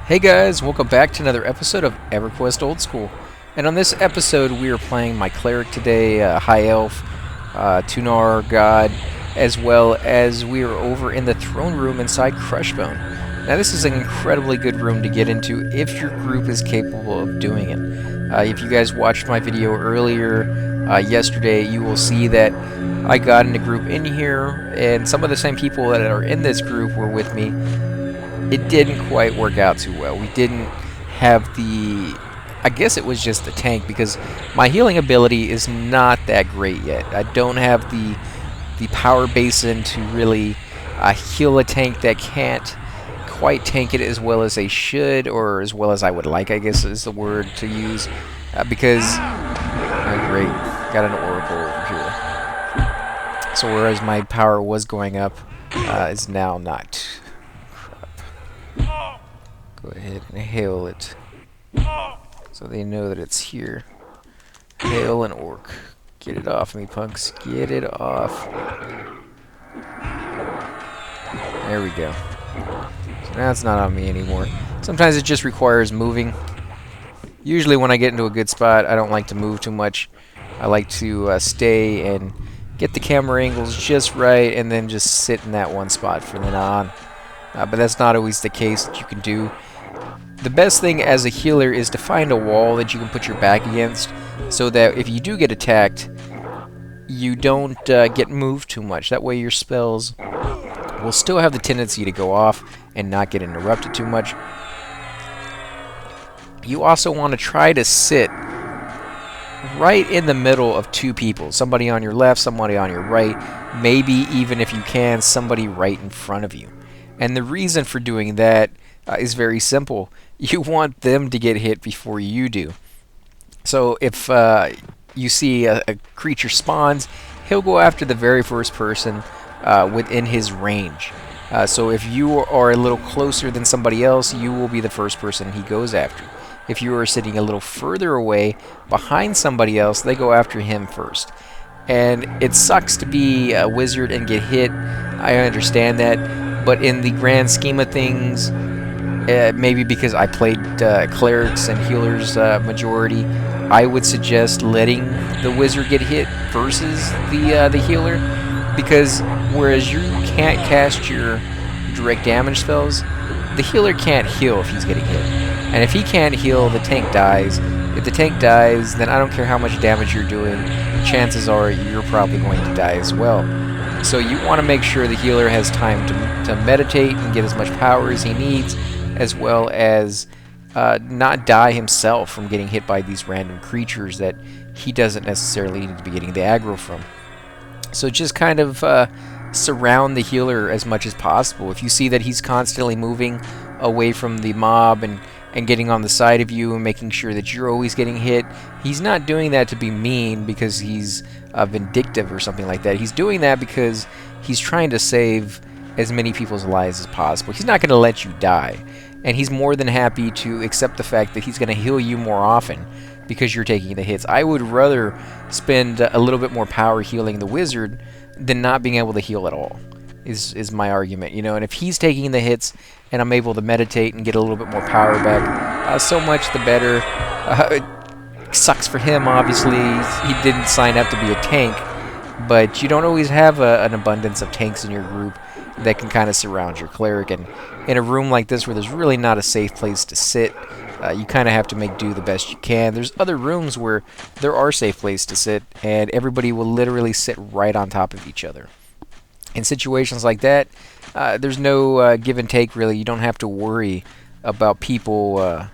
Hey guys, welcome back to another episode of Everquest Old School. And on this episode, we are playing my Cleric today, High Elf, Tunar God, as well as we are over in the throne room inside Crushbone. Now, this is an incredibly good room to get into if your group is capable of doing it. If you guys watched my video earlier yesterday, you will see that I got in a group in here, and some of the same people that are in this group were with me. It didn't quite work out too well. We didn't have the... I guess it was just the tank, because my healing ability is not that great yet. I don't have the power basin to really heal a tank that can't quite tank it as well as they should, or as well as I would like, I guess is the word to use. Because... oh great, got an oracle over here. So whereas my power was going up, is now not. Go ahead and hail it, so they know that it's here. Hail an orc. Get it off me, punks. Get it off. There we go. So now it's not on me anymore. Sometimes it just requires moving. Usually when I get into a good spot, I don't like to move too much. I like to stay and get the camera angles just right, and then just sit in that one spot from then on. But that's not always the case that you can do. The best thing as a healer is to find a wall that you can put your back against, so that if you do get attacked, you don't get moved too much. That way your spells will still have the tendency to go off and not get interrupted too much. You also want to try to sit right in the middle of two people. Somebody on your left, somebody on your right, maybe even if you can, somebody right in front of you. And the reason for doing that is very simple. You want them to get hit before you do. So if you see a creature spawns, he'll go after the very first person within his range. So if you are a little closer than somebody else, you will be the first person he goes after. If you are sitting a little further away behind somebody else, they go after him first. And it sucks to be a wizard and get hit. I understand that. But in the grand scheme of things, maybe because I played clerics and healers majority, I would suggest letting the wizard get hit versus the healer, because whereas you can't cast your direct damage spells, the healer can't heal if he's getting hit. And if he can't heal, the tank dies. If the tank dies, then I don't care how much damage you're doing, chances are you're probably going to die as well. So you want to make sure the healer has time to meditate and get as much power as he needs, as well as not die himself from getting hit by these random creatures that he doesn't necessarily need to be getting the aggro from. So just kind of surround the healer as much as possible. If you see that he's constantly moving away from the mob and getting on the side of you and making sure that you're always getting hit, he's not doing that to be mean because he's vindictive or something like that. He's doing that because he's trying to save as many people's lives as possible. He's not going to let you die. And he's more than happy to accept the fact that he's going to heal you more often because you're taking the hits. I would rather spend a little bit more power healing the wizard than not being able to heal at all, is my argument. You know, and if he's taking the hits and I'm able to meditate and get a little bit more power back, so much the better. It sucks for him, obviously. He didn't sign up to be a tank, but you don't always have an abundance of tanks in your group that can kind of surround your cleric. And in a room like this where there's really not a safe place to sit, you kind of have to make do the best you can. There's other rooms where there are safe places to sit, and everybody will literally sit right on top of each other. In situations like that, there's no give and take, really. You don't have to worry about people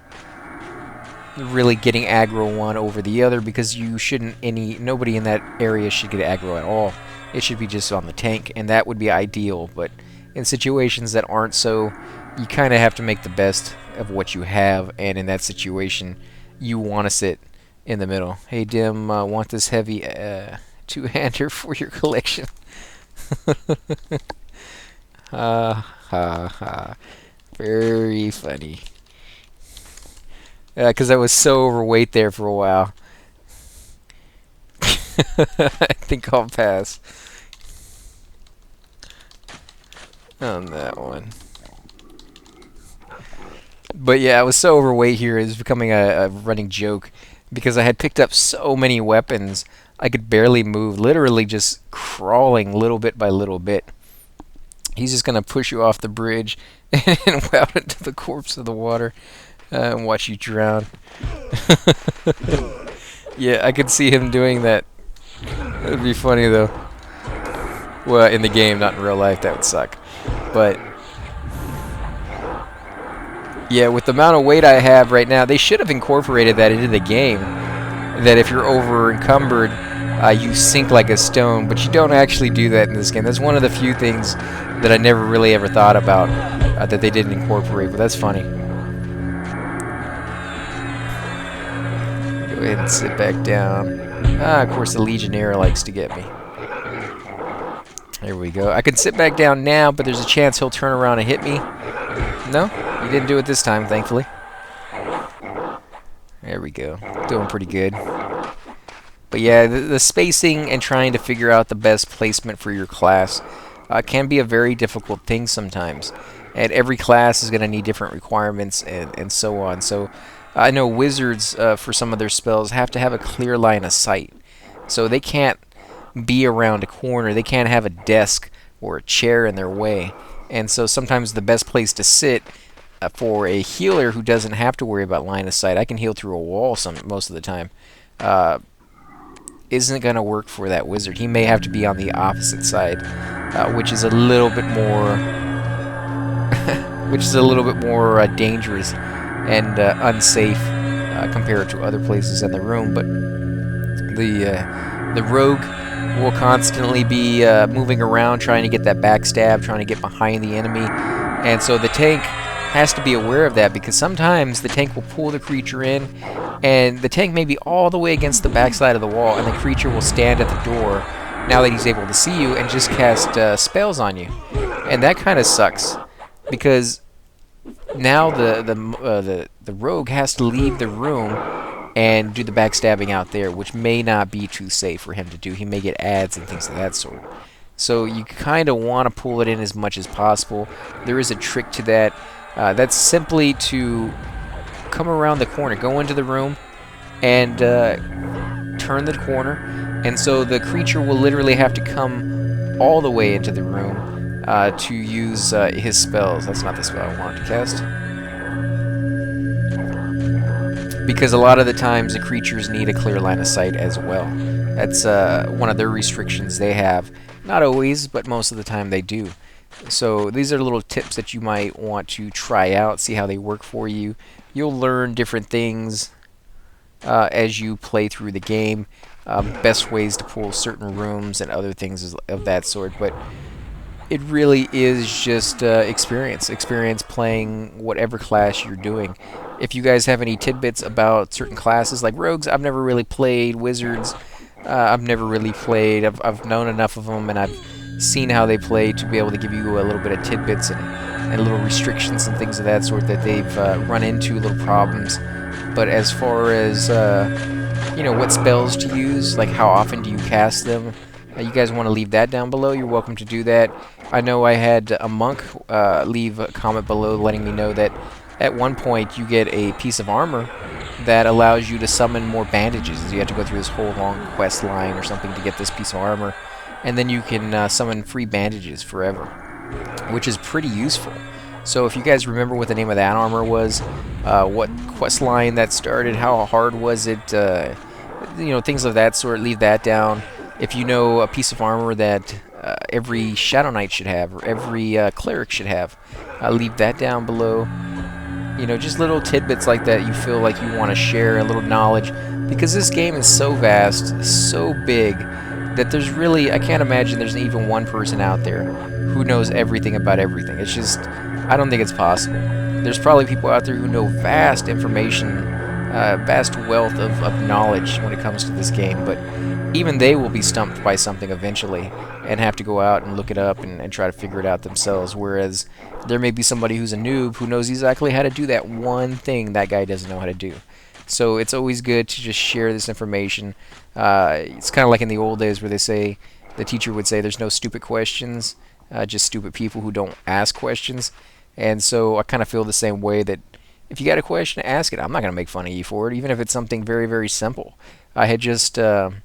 really getting aggro one over the other, because you shouldn't nobody in that area should get aggro at all. It should be just on the tank, and that would be ideal. But in situations that aren't so, you kind of have to make the best of what you have, and in that situation, you want to sit in the middle. Hey Dim, want this heavy two-hander for your collection? Ha ha ha. Very funny. Because I was so overweight there for a while. I think I'll pass on that one. But yeah, I was so overweight here, it was becoming a running joke because I had picked up so many weapons, I could barely move, literally just crawling little bit by little bit. He's just gonna push you off the bridge and out into the corpse of the water and watch you drown. Yeah, I could see him doing that. It'd be funny though. Well, in the game, not in real life, that would suck. But yeah, with the amount of weight I have right now, they should have incorporated that into the game. That if you're over encumbered, you sink like a stone, but you don't actually do that in this game. That's one of the few things that I never really ever thought about that they didn't incorporate, but that's funny. Go ahead and sit back down. Of course, the Legionnaire likes to get me. There we go. I can sit back down now, but there's a chance he'll turn around and hit me. No, he didn't do it this time, thankfully. There we go. Doing pretty good. But yeah, the spacing and trying to figure out the best placement for your class can be a very difficult thing sometimes. And every class is going to need different requirements and so on. So I know wizards, for some of their spells, have to have a clear line of sight. So they can't be around a corner. They can't have a desk or a chair in their way. And so sometimes the best place to sit for a healer who doesn't have to worry about line of sight, I can heal through a wall most of the time, isn't going to work for that wizard. He may have to be on the opposite side, which is a little bit more dangerous and unsafe compared to other places in the room. But the rogue will constantly be moving around, trying to get that backstab, trying to get behind the enemy, and so the tank has to be aware of that, because sometimes the tank will pull the creature in, and the tank may be all the way against the backside of the wall, and the creature will stand at the door now that he's able to see you and just cast spells on you, and that kind of sucks because now the rogue has to leave the room and do the backstabbing out there, which may not be too safe for him to do. He may get ads and things of that sort. So you kind of want to pull it in as much as possible. There is a trick to that. That's simply to come around the corner, go into the room, and turn the corner. And so the creature will literally have to come all the way into the room to use his spells. That's not the spell I wanted to cast. Because a lot of the times the creatures need a clear line of sight as well. That's one of their restrictions they have. Not always, but most of the time they do. So these are little tips that you might want to try out, see how they work for you. You'll learn different things as you play through the game, best ways to pull certain rooms and other things of that sort. But it really is just experience playing whatever class you're doing. If you guys have any tidbits about certain classes, like rogues, I've never really played. Wizards, I've never really played. I've known enough of them, and I've seen how they play to be able to give you a little bit of tidbits and little restrictions and things of that sort that they've run into, little problems. But as far as what spells to use, like how often do you cast them, you guys want to leave that down below, you're welcome to do that. I know I had a monk leave a comment below letting me know that at one point you get a piece of armor that allows you to summon more bandages. You have to go through this whole long quest line or something to get this piece of armor, and then you can summon free bandages forever, which is pretty useful. So if you guys remember what the name of that armor was, what quest line that started, how hard was it, things of that sort, leave that down. If you know a piece of armor that every Shadow Knight should have, or every Cleric should have, leave that down below. Just little tidbits like that you feel like you want to share, a little knowledge, because this game is so vast, so big, that there's really, I can't imagine there's even one person out there who knows everything about everything. It's just, I don't think it's possible. There's probably people out there who know vast information, vast wealth of knowledge when it comes to this game, but even they will be stumped by something eventually and have to go out and look it up and try to figure it out themselves, whereas there may be somebody who's a noob who knows exactly how to do that one thing that guy doesn't know how to do. So it's always good to just share this information. It's kind of like in the old days where the teacher would say there's no stupid questions, just stupid people who don't ask questions. And so I kind of feel the same way, that If you got a question, ask it. I'm not going to make fun of you for it, even if it's something very, very simple. I had just done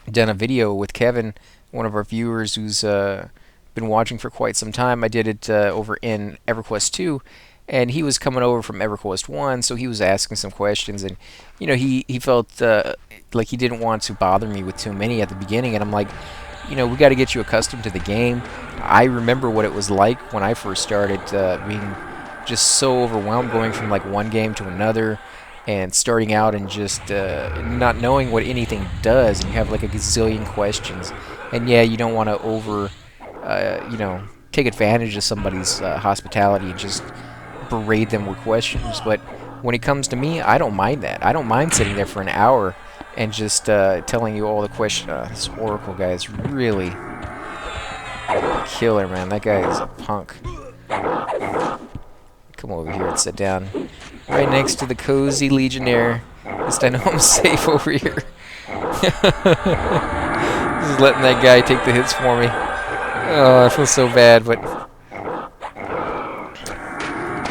a video with Kevin, one of our viewers who's been watching for quite some time. I did it over in Everquest 2, and he was coming over from Everquest 1, so he was asking some questions, and he felt like he didn't want to bother me with too many at the beginning, and I'm like, we got to get you accustomed to the game. I remember what it was like when I first started, being just so overwhelmed, going from like one game to another, and starting out and just not knowing what anything does, and you have like a gazillion questions, and yeah, you don't want to take advantage of somebody's hospitality and just berate them with questions. But when it comes to me, I don't mind that. I don't mind sitting there for an hour and just telling you all the questions. This Oracle guy is really a killer, man. That guy is a punk. Come over here and sit down right next to the cozy Legionnaire. At least I know I'm safe over here. Just letting that guy take the hits for me. Oh, I feel so bad, but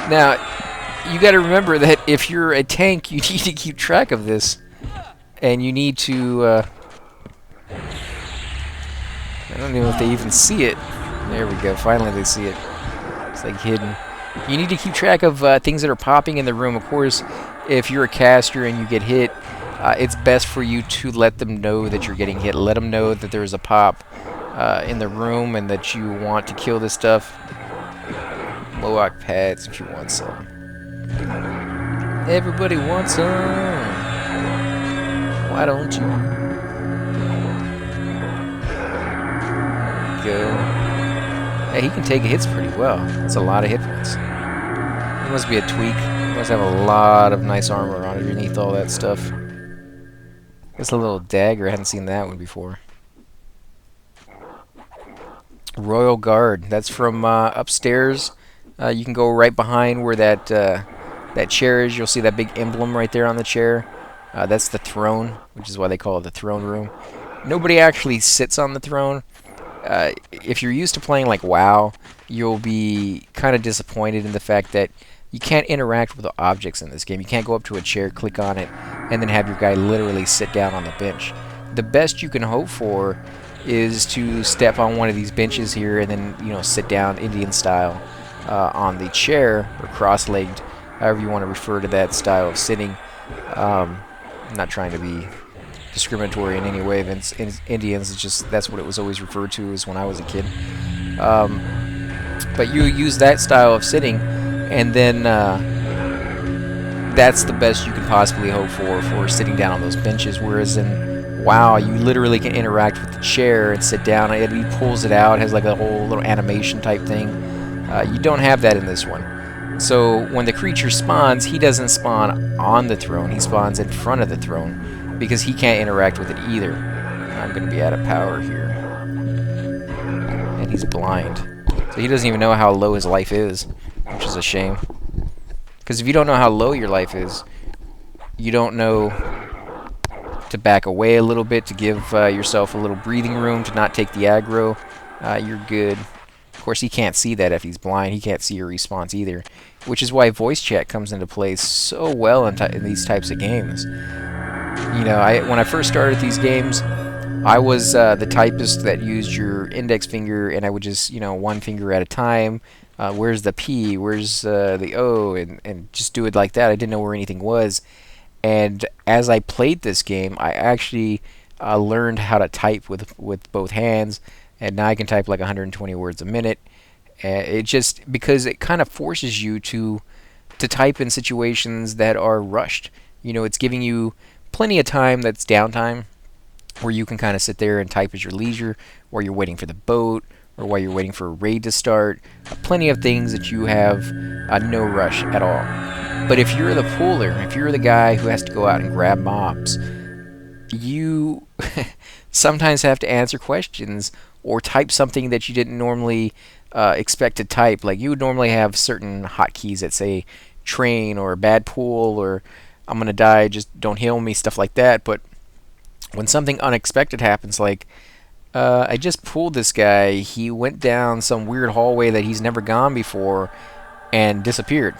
now you got to remember that if you're a tank, you need to keep track of this, and you need to. I don't know if they even see it. There we go. Finally, they see it. It's like hidden. You need to keep track of things that are popping in the room. Of course, if you're a caster and you get hit, it's best for you to let them know that you're getting hit. Let them know that there's a pop in the room and that you want to kill this stuff. Mohawk pads if you want some. Everybody wants some. Why don't you? There we go. Yeah, he can take hits pretty well. That's a lot of hit points. He must be a tweak. He must have a lot of nice armor on underneath all that stuff. Just a little dagger. I hadn't seen that one before. Royal Guard. That's from upstairs. You can go right behind where that chair is. You'll see that big emblem right there on the chair. That's the throne, which is why they call it the throne room. Nobody actually sits on the throne. If you're used to playing like WoW, you'll be kind of disappointed in the fact that you can't interact with the objects in this game. You can't go up to a chair, click on it, and then have your guy literally sit down on the bench. The best you can hope for is to step on one of these benches here and then, sit down Indian style on the chair, or cross-legged, however you want to refer to that style of sitting. I'm not trying to be discriminatory in any way against Indians. It's just that's what it was always referred to as when I was a kid. But you use that style of sitting, and then that's the best you can possibly hope for sitting down on those benches. Whereas in WoW, you literally can interact with the chair and sit down. He pulls it out, has like a whole little animation type thing. You don't have that in this one. So when the creature spawns, he doesn't spawn on the throne. He spawns in front of the throne, because he can't interact with it either. I'm going to be out of power here. And he's blind. So he doesn't even know how low his life is, which is a shame. Because if you don't know how low your life is, you don't know to back away a little bit, to give yourself a little breathing room, to not take the aggro. You're good. Of course, he can't see that if he's blind. He can't see your response either, which is why voice chat comes into play so well in these types of games. When I first started these games, I was the typist that used your index finger, and I would just, one finger at a time. Where's the P? Where's the O? And just do it like that. I didn't know where anything was. And as I played this game, I actually learned how to type with both hands, and now I can type like 120 words a minute. It just, because it kind of forces you to type in situations that are rushed. It's giving you plenty of time that's downtime, where you can kind of sit there and type at your leisure, while you're waiting for the boat, or while you're waiting for a raid to start. Plenty of things that you have no rush at all. But if you're the puller, if you're the guy who has to go out and grab mobs, you sometimes have to answer questions or type something that you didn't normally expect to type. Like, you would normally have certain hotkeys that say train or bad pool or I'm gonna die, just don't heal me, stuff like that. But when something unexpected happens, like I just pulled this guy, he went down some weird hallway that he's never gone before and disappeared.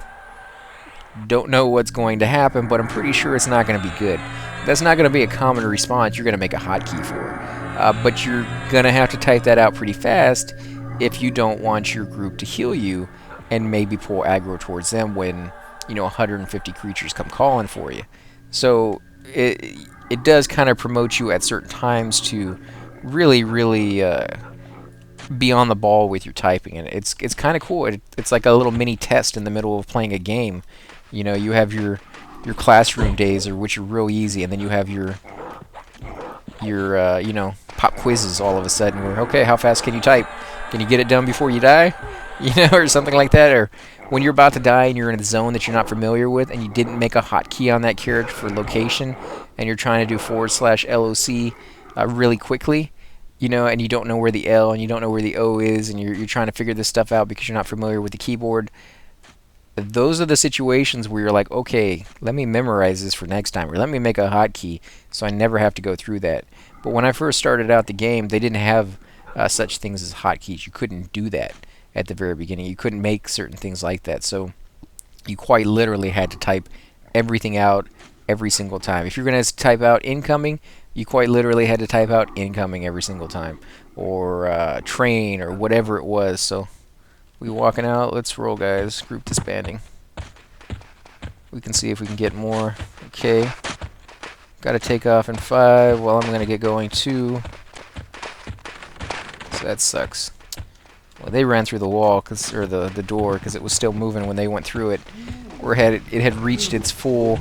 Don't know what's going to happen, but I'm pretty sure it's not going to be good. That's not going to be a common response you're going to make a hotkey for. But you're going to have to type that out pretty fast if you don't want your group to heal you and maybe pull aggro towards them when 150 creatures come calling for you. So it does kind of promote you at certain times to really be on the ball with your typing, and it's kind of cool. It's like a little mini test in the middle of playing a game. You have your classroom days, which are real easy, and then you have your pop quizzes all of a sudden where, okay, how fast can you type? Can you get it done before you die? Or something like that. Or when you're about to die and you're in a zone that you're not familiar with and you didn't make a hotkey on that character for location and you're trying to do /LOC really quickly, and you don't know where the L and you don't know where the O is, and you're trying to figure this stuff out because you're not familiar with the keyboard. Those are the situations where you're like, okay, let me memorize this for next time, or let me make a hotkey so I never have to go through that. But when I first started out the game, they didn't have such things as hotkeys. You couldn't do that at the very beginning. You couldn't make certain things like that. So you quite literally had to type everything out every single time. If you're going to type out incoming, you quite literally had to type out incoming every single time, or train, or whatever it was. So we walking out. Let's roll, guys. Group disbanding. We can see if we can get more. Okay. Got to take off in 5. Well, I'm going to get going 2. So that sucks. Well, they ran through the wall, or the door, because it was still moving when they went through it. It had reached its full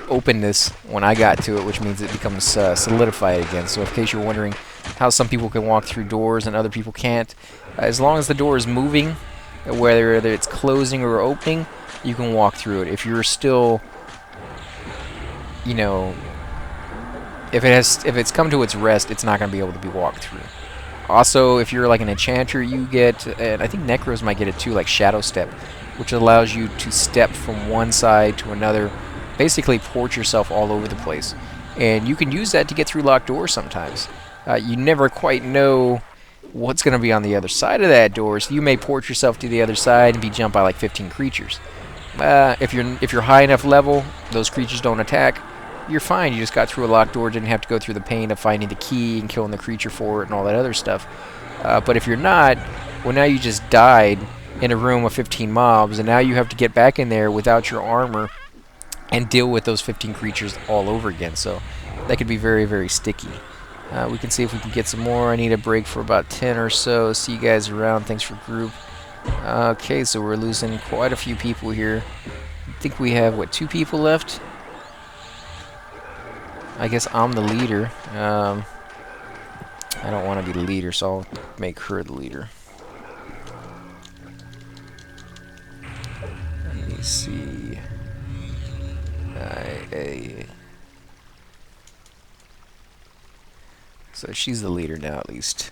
openness when I got to it, which means it becomes solidified again. So in case you're wondering how some people can walk through doors and other people can't, as long as the door is moving, whether it's closing or opening, you can walk through it. If you're still, if it's come to its rest, it's not going to be able to be walked through. Also, if you're like an enchanter, you get, and I think necros might get it too, like shadow step, which allows you to step from one side to another, basically port yourself all over the place. And you can use that to get through locked doors sometimes. You never quite know what's going to be on the other side of that door, so you may port yourself to the other side and be jumped by like 15 creatures. If you're high enough level, those creatures don't attack, you're fine. You just got through a locked door, didn't have to go through the pain of finding the key and killing the creature for it and all that other stuff. But if you're not, well, now you just died in a room of 15 mobs, and now you have to get back in there without your armor and deal with those 15 creatures all over again. So that could be very sticky. We can see if we can get some more. I need a break for about 10 or so. See you guys around. Thanks for group. Okay, so we're losing quite a few people here. I think we have, what, 2 people left? I guess I'm the leader. I don't want to be the leader, so I'll make her the leader. Let me see. So she's the leader now, at least.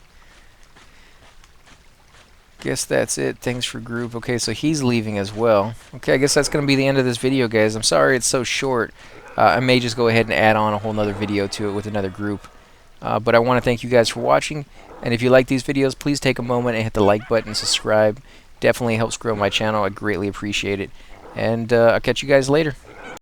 Guess that's it. Thanks for group. Okay, so he's leaving as well. Okay, I guess that's going to be the end of this video, guys. I'm sorry it's so short. I may just go ahead and add on a whole nother video to it with another group. But I want to thank you guys for watching. And if you like these videos, please take a moment and hit the like button and subscribe. Definitely helps grow my channel. I greatly appreciate it. And I'll catch you guys later.